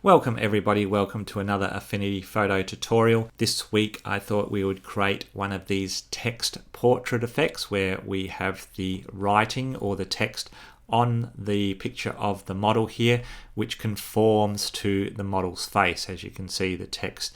Welcome everybody, welcome to another Affinity Photo tutorial. This week I thought we would create one of these text portrait effects where we have the writing or the text on the picture of the model here, which conforms to the model's face. As you can see, the text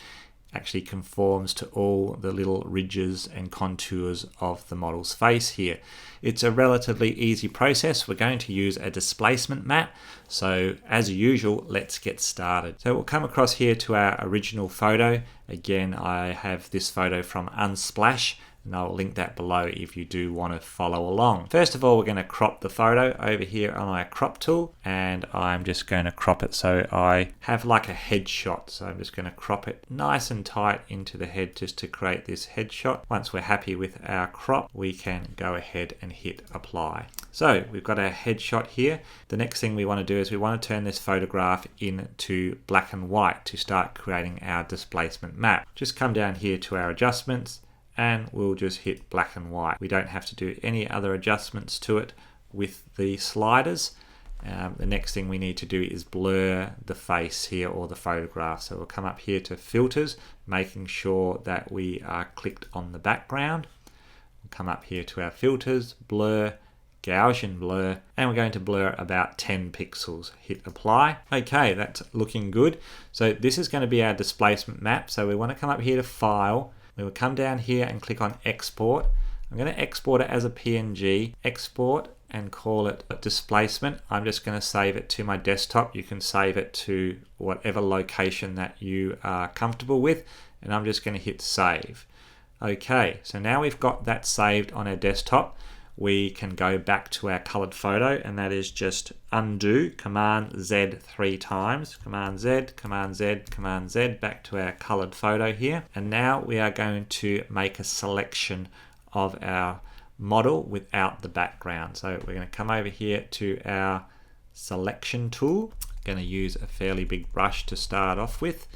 actually conforms to all the little ridges and contours of the model's face here. It's a relatively easy process. We're going to use a displacement map. So as usual, let's get started. So we'll come across here to our original photo. Again, I have this photo from Unsplash, and I'll link that below if you do want to follow along. First of all, we're going to crop the photo over here on our crop tool, and I'm just going to crop it so I have like a headshot. So I'm just going to crop it nice and tight into the head just to create this headshot. Once we're happy with our crop, we can go ahead and hit apply. So we've got our headshot here. The next thing we want to do is we want to turn this photograph into black and white to start creating our displacement map. Just come down here to our adjustments, and we'll just hit black and white. We don't have to do any other adjustments to it with the sliders. The next thing we need to do is blur the face here or the photograph. So we'll come up here to filters, making sure that we are clicked on the background. We'll come up here to our filters, blur, Gaussian blur, and we're going to blur about 10 pixels. Hit apply. Okay, that's looking good. So this is going to be our displacement map. So we want to come up here to file. We will come down here and click on export. I'm going to export it as a PNG, export, and call it displacement. I'm just going to save it to my desktop. You can save it to whatever location that you are comfortable with, and I'm just going to hit save. Okay, so now we've got that saved on our desktop. We can go back to our colored photo, and that is just undo, Command Z 3 times, Command Z, Command Z, Command Z, back to our colored photo here. And now we are going to make a selection of our model without the background. So we're going to come over here to our selection tool. I'm going to use a fairly big brush to start off with,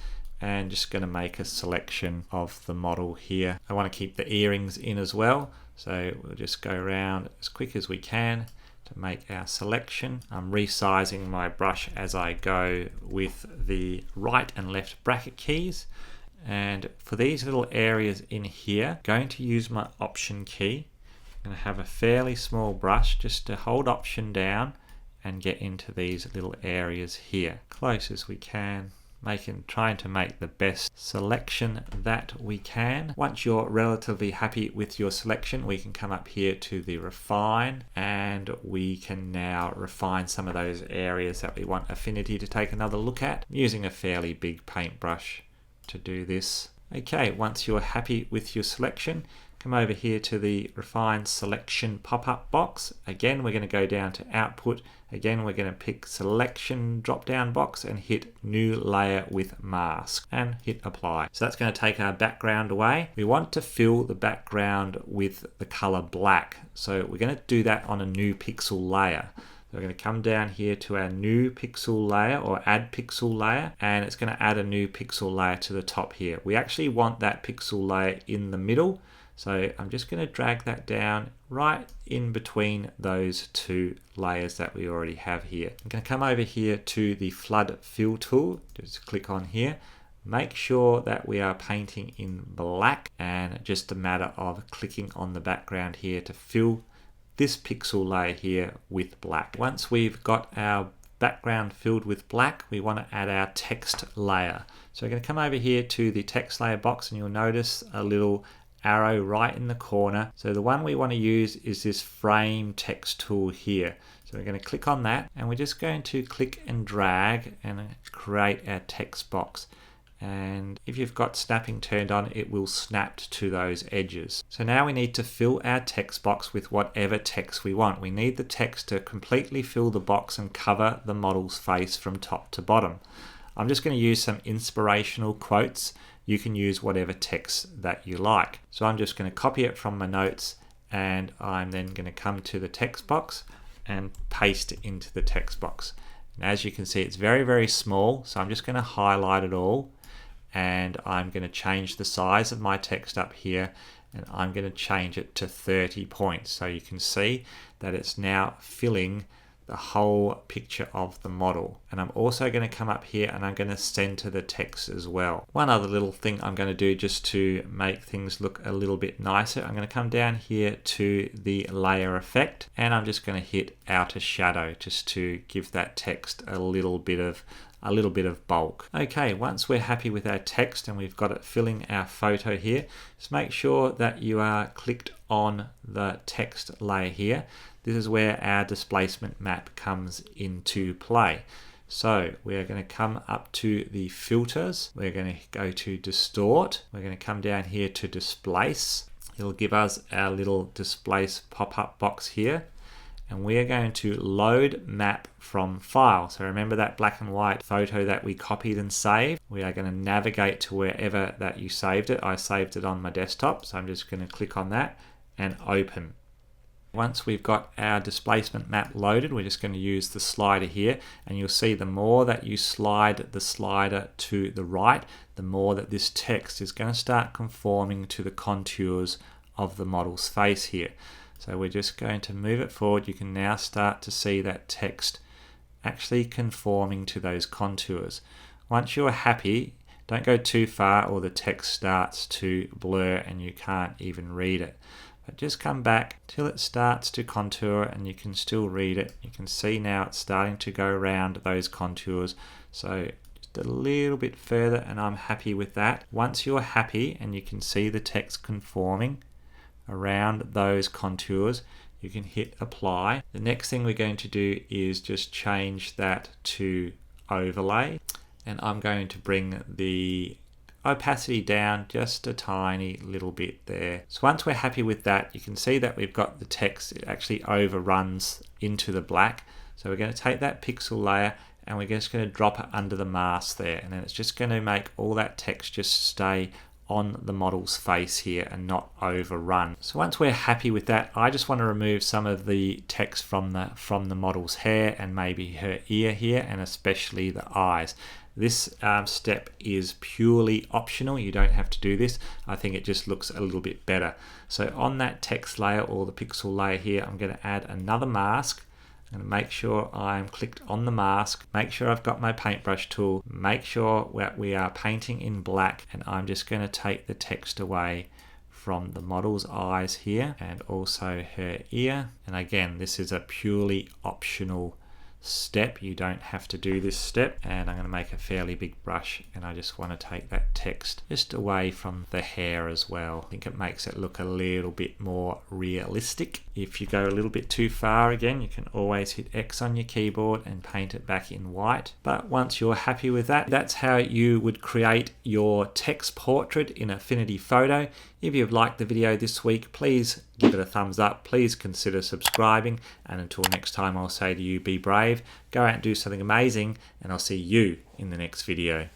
and just going to make a selection of the model here. I want to keep the earrings in as well. So we'll just go around as quick as we can to make our selection. I'm resizing my brush as I go with the right and left bracket keys. And for these little areas in here, I'm going to use my Option key. I'm going to have a fairly small brush just to hold Option down and get into these little areas here, close as we can. Trying to make the best selection that we can. Once you're relatively happy with your selection, we can come up here to the refine, and we can now refine some of those areas that we want Affinity to take another look at, using a fairly big paintbrush to do this. Okay, once you're happy with your selection, come over here to the refine selection pop-up box. Again, we're going to go down to output. Again, we're going to pick selection drop-down box and hit new layer with mask and hit apply. So that's going to take our background away. We want to fill the background with the color black. So we're going to do that on a new pixel layer. So we're going to come down here to our new pixel layer or add pixel layer, and it's going to add a new pixel layer to the top here. We actually want that pixel layer in the middle. So I'm just going to drag that down right in between those two layers that we already have here. I'm going to come over here to the flood fill tool, just click on here. Make sure that we are painting in black, and just a matter of clicking on the background here to fill this pixel layer here with black. Once we've got our background filled with black, we want to add our text layer. So we're going to come over here to the text layer box, and you'll notice a little arrow right in the corner. So the one we want to use is this frame text tool here. So we're going to click on that, and we're just going to click and drag and create our text box. And if you've got snapping turned on, it will snap to those edges. So now we need to fill our text box with whatever text we want. We need the text to completely fill the box and cover the model's face from top to bottom. I'm just going to use some inspirational quotes. You can use whatever text that you like. So I'm just going to copy it from my notes, and I'm then going to come to the text box and paste it into the text box. And as you can see, it's very, very small. So I'm just going to highlight it all, and I'm going to change the size of my text up here, and I'm going to change it to 30 points. So you can see that it's now filling the whole picture of the model. And I'm also going to come up here and I'm going to center the text as well. One other little thing I'm going to do just to make things look a little bit nicer, I'm going to come down here to the layer effect and I'm just going to hit outer shadow just to give that text a little bit of bulk. Okay, once we're happy with our text and we've got it filling our photo here, just make sure that you are clicked on the text layer here. This is where our displacement map comes into play. So we're going to come up to the filters. We're going to go to distort. We're going to come down here to displace. It'll give us our little displace pop-up box here. And we are going to load map from file. So remember that black and white photo that we copied and saved? We are going to navigate to wherever that you saved it. I saved it on my desktop, so I'm just going to click on that and open. Once we've got our displacement map loaded, we're just going to use the slider here, and you'll see the more that you slide the slider to the right, the more that this text is going to start conforming to the contours of the model's face here. So we're just going to move it forward. You can now start to see that text actually conforming to those contours. Once you're happy, don't go too far or the text starts to blur and you can't even read it. But just come back till it starts to contour and you can still read it. You can see now it's starting to go around those contours. So just a little bit further and I'm happy with that. Once you're happy and you can see the text conforming around those contours, you can hit apply. The next thing we're going to do is just change that to overlay, and I'm going to bring the opacity down just a tiny little bit there. So once we're happy with that, you can see that we've got the text, it actually overruns into the black. So we're going to take that pixel layer and we're just going to drop it under the mask there, and then it's just going to make all that text just stay on the model's face here and not overrun. So once we're happy with that, I just want to remove some of the text from the model's hair and maybe her ear here, and especially the eyes. This step is purely optional. You don't have to do this. I think it just looks a little bit better. So on that text layer or the pixel layer here, I'm going to add another mask. I'm going to make sure I'm clicked on the mask, make sure I've got my paintbrush tool, make sure that we are painting in black, and I'm just going to take the text away from the model's eyes here and also her ear. And again, this is a purely optional step. You don't have to do this step, and I'm going to make a fairly big brush and I just want to take that text just away from the hair as well. I think it makes it look a little bit more realistic. If you go a little bit too far, again, you can always hit X on your keyboard and paint it back in white. But once you're happy with that, that's how you would create your text portrait in Affinity Photo. If you've liked the video this week, please give it a thumbs up. Please consider subscribing. And until next time, I'll say to you, be brave, go out and do something amazing, and I'll see you in the next video.